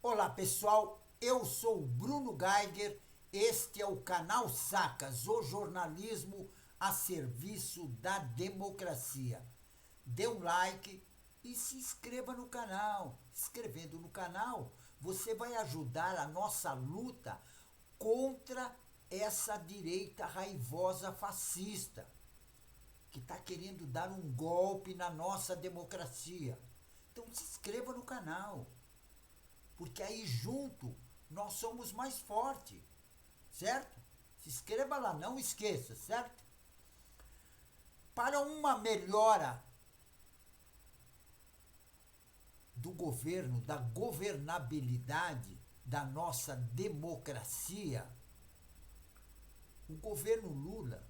Olá pessoal, eu sou o Bruno Geiger, este é o canal Sacas, o jornalismo a serviço da democracia. Dê um like e se inscreva no canal. Inscrevendo no canal, você vai ajudar a nossa luta contra essa direita raivosa fascista, que está querendo dar um golpe na nossa democracia. Então se inscreva no canal, porque aí junto nós somos mais fortes, certo? Se inscreva lá, não esqueça, certo? Para uma melhora do governo, da governabilidade da nossa democracia, o governo Lula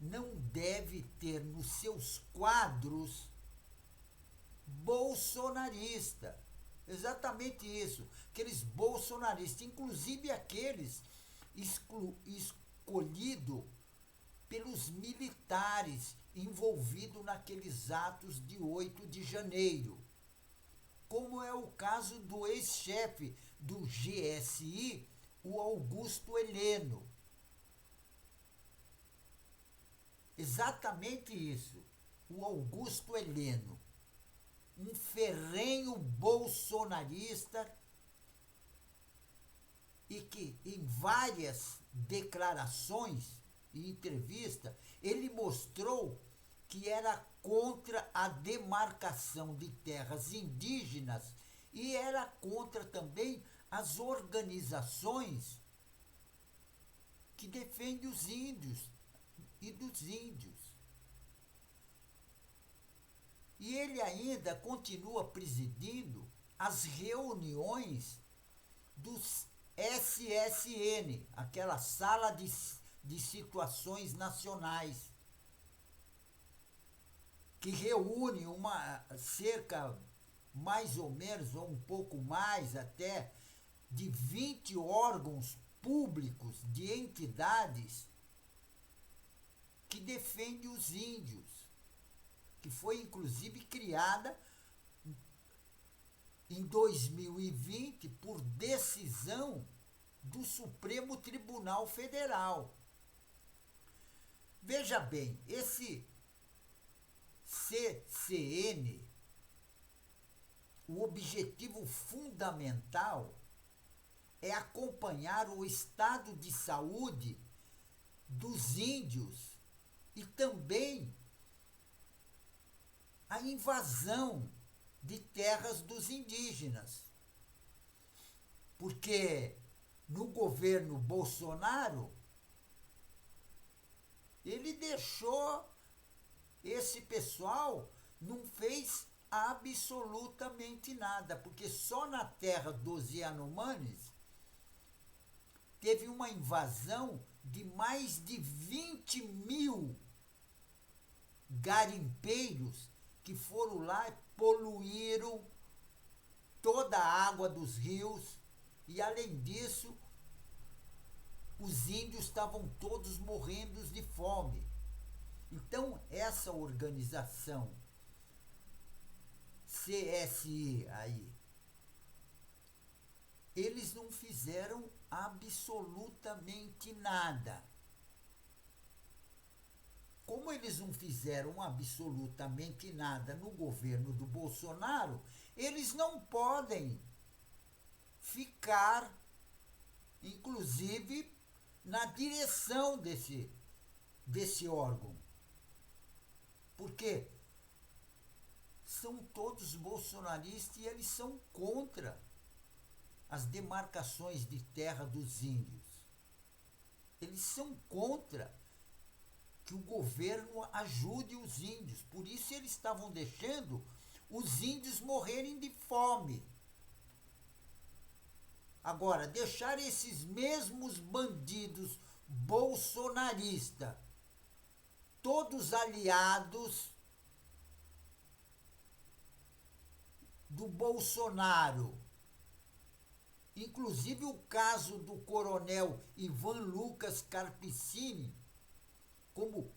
não deve ter nos seus quadros bolsonarista. Exatamente isso, aqueles bolsonaristas, inclusive aqueles escolhidos pelos militares envolvidos naqueles atos de 8 de janeiro, como é o caso do ex-chefe do GSI, o Augusto Heleno. Exatamente isso, o Augusto Heleno, um ferrenho bolsonarista e que em várias declarações e entrevistas ele mostrou que era contra a demarcação de terras indígenas e era contra também as organizações que defendem os índios e dos índios. E ele ainda continua presidindo as reuniões dos SSN, aquela sala de situações nacionais, que reúne cerca mais ou menos, ou um pouco mais até, de 20 órgãos públicos de entidades que defendem os índios, que foi inclusive criada em 2020 por decisão do Supremo Tribunal Federal. Veja bem, esse CCN, o objetivo fundamental é acompanhar o estado de saúde dos índios e também a invasão de terras dos indígenas. Porque no governo Bolsonaro, ele deixou esse pessoal, não fez absolutamente nada, porque só na terra dos Yanomamis teve uma invasão de mais de 20 mil garimpeiros que foram lá e poluíram toda a água dos rios e, além disso, os índios estavam todos morrendo de fome. Então, essa organização CSI aí, eles não fizeram absolutamente nada. Como eles não fizeram absolutamente nada no governo do Bolsonaro, eles não podem ficar, inclusive, na direção desse órgão. Porque são todos bolsonaristas e eles são contra as demarcações de terra dos índios. Eles são contra que o governo ajude os índios. Por isso eles estavam deixando os índios morrerem de fome. Agora, deixar esses mesmos bandidos bolsonaristas, todos aliados do Bolsonaro, inclusive o caso do coronel Ivan Lucas Carpicini, como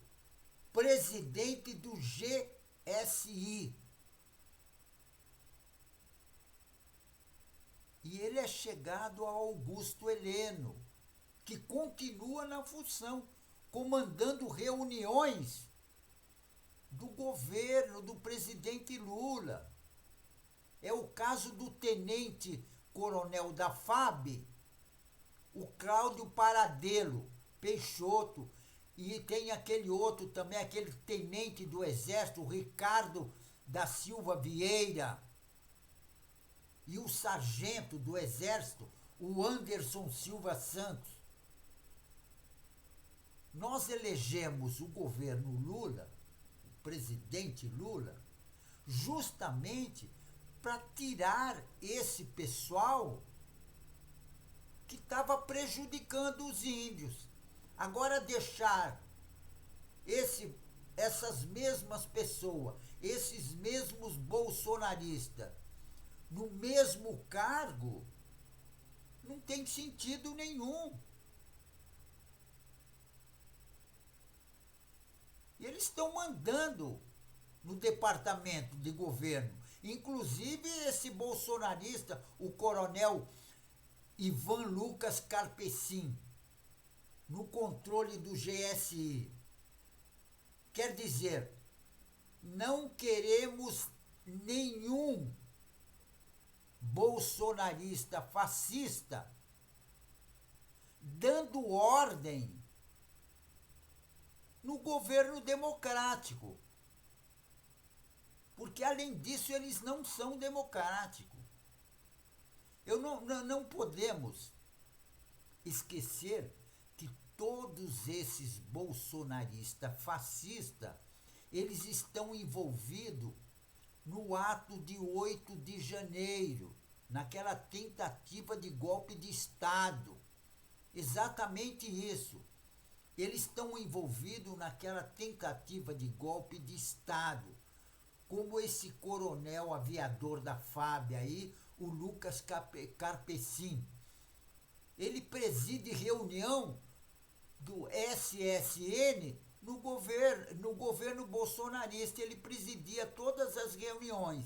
presidente do GSI. E ele é chegado a Augusto Heleno, que continua na função, comandando reuniões do governo do presidente Lula. É o caso do tenente-coronel da FAB, o Cláudio Paradelo Peixoto, e tem aquele outro também, aquele tenente do Exército, o Ricardo da Silva Vieira, e o sargento do Exército, o Anderson Silva Santos. Nós elegemos o governo Lula, o presidente Lula, justamente para tirar esse pessoal que estava prejudicando os índios. Agora deixar essas mesmas pessoas, esses mesmos bolsonaristas, no mesmo cargo, não tem sentido nenhum. E eles estão mandando no departamento de governo. Inclusive esse bolsonarista, o coronel Ivan Lucas Carpecin, no controle do GSI. Quer dizer, não queremos nenhum bolsonarista fascista dando ordem no governo democrático. Porque, além disso, eles não são democráticos. Não podemos esquecer que todos esses bolsonaristas fascistas, eles estão envolvidos no ato de 8 de janeiro, naquela tentativa de golpe de Estado. Exatamente isso. Eles estão envolvidos naquela tentativa de golpe de Estado, como esse coronel aviador da FAB aí, o Lucas Carpecin. Ele preside reunião do SSN no governo bolsonarista. Ele presidia todas as reuniões.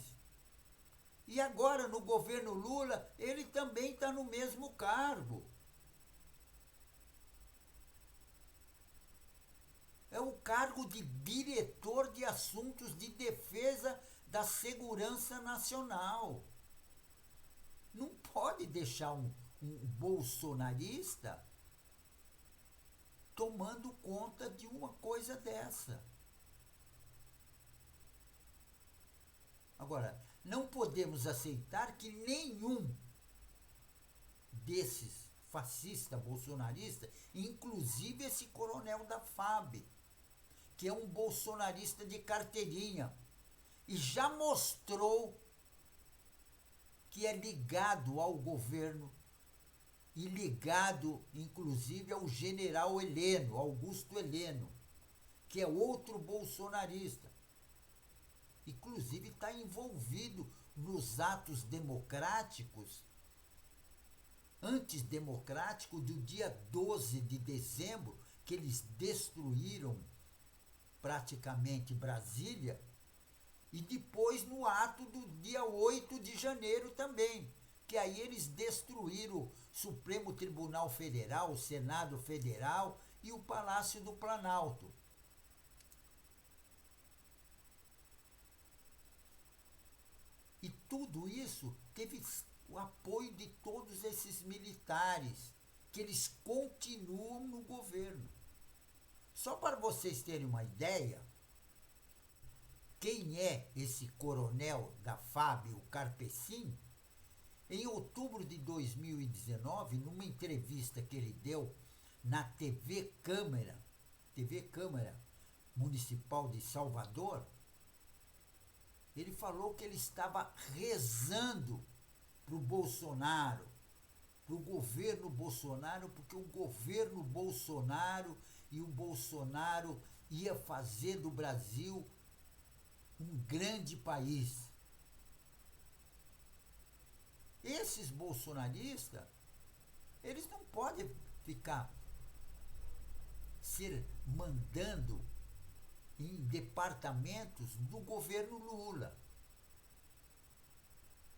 E agora, no governo Lula, ele também está no mesmo cargo. É o cargo de diretor de assuntos de defesa da segurança nacional. Não pode deixar um bolsonarista tomando conta de uma coisa dessa. Agora, não podemos aceitar que nenhum desses fascistas bolsonaristas, inclusive esse coronel da FAB, que é um bolsonarista de carteirinha, e já mostrou que é ligado ao governo e ligado, inclusive, ao general Heleno, Augusto Heleno, que é outro bolsonarista. Inclusive, está envolvido nos atos democráticos, antidemocráticos, do dia 12 de dezembro, que eles destruíram praticamente Brasília, e depois no ato do dia 8 de janeiro também, que aí eles destruíram o Supremo Tribunal Federal, o Senado Federal e o Palácio do Planalto. E tudo isso teve o apoio de todos esses militares, que eles continuam no governo. Só para vocês terem uma ideia, quem é esse coronel da FAB, o Carpecin? Em outubro de 2019, numa entrevista que ele deu na TV Câmara Municipal de Salvador, ele falou que ele estava rezando para o Bolsonaro, para o governo Bolsonaro, porque o governo Bolsonaro e o Bolsonaro ia fazer do Brasil um grande país. Esses bolsonaristas, eles não podem ficar mandando em departamentos do governo Lula.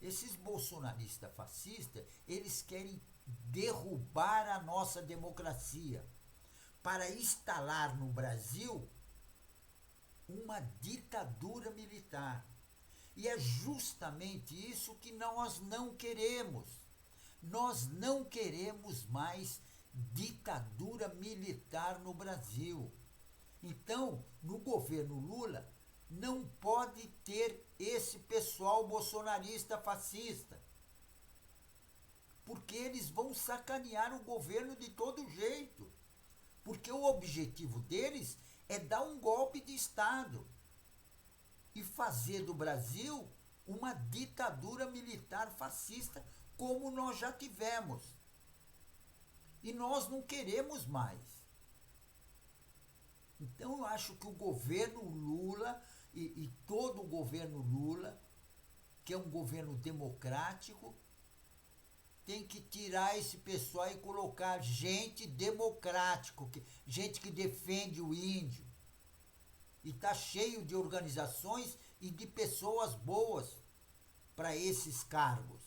Esses bolsonaristas fascistas, eles querem derrubar a nossa democracia para instalar no Brasil uma ditadura militar. E é justamente isso que nós não queremos. Nós não queremos mais ditadura militar no Brasil. Então, no governo Lula, não pode ter esse pessoal bolsonarista fascista. Porque eles vão sacanear o governo de todo jeito. Porque o objetivo deles é dar um golpe de Estado e fazer do Brasil uma ditadura militar fascista, como nós já tivemos. E nós não queremos mais. Então eu acho que o governo Lula e todo o governo Lula, que é um governo democrático, tem que tirar esse pessoal e colocar gente democrático, gente que defende o índio. E está cheio de organizações e de pessoas boas para esses cargos.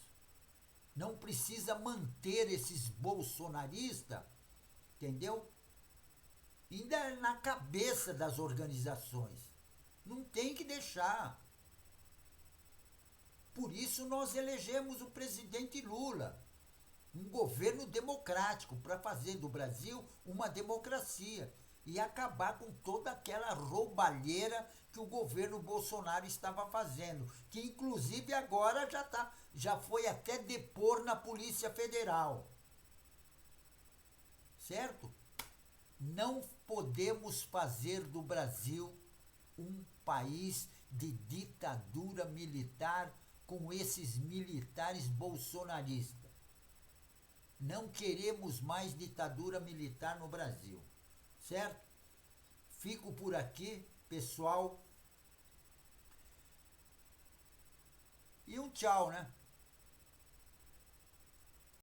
Não precisa manter esses bolsonaristas, entendeu? Ainda na cabeça das organizações. Não tem que deixar. Por isso nós elegemos o presidente Lula. Um governo democrático para fazer do Brasil uma democracia e acabar com toda aquela roubalheira que o governo Bolsonaro estava fazendo, que inclusive agora já foi até depor na Polícia Federal. Certo? Não podemos fazer do Brasil um país de ditadura militar com esses militares bolsonaristas. Não queremos mais ditadura militar no Brasil, certo? Fico por aqui, pessoal. E um tchau, né?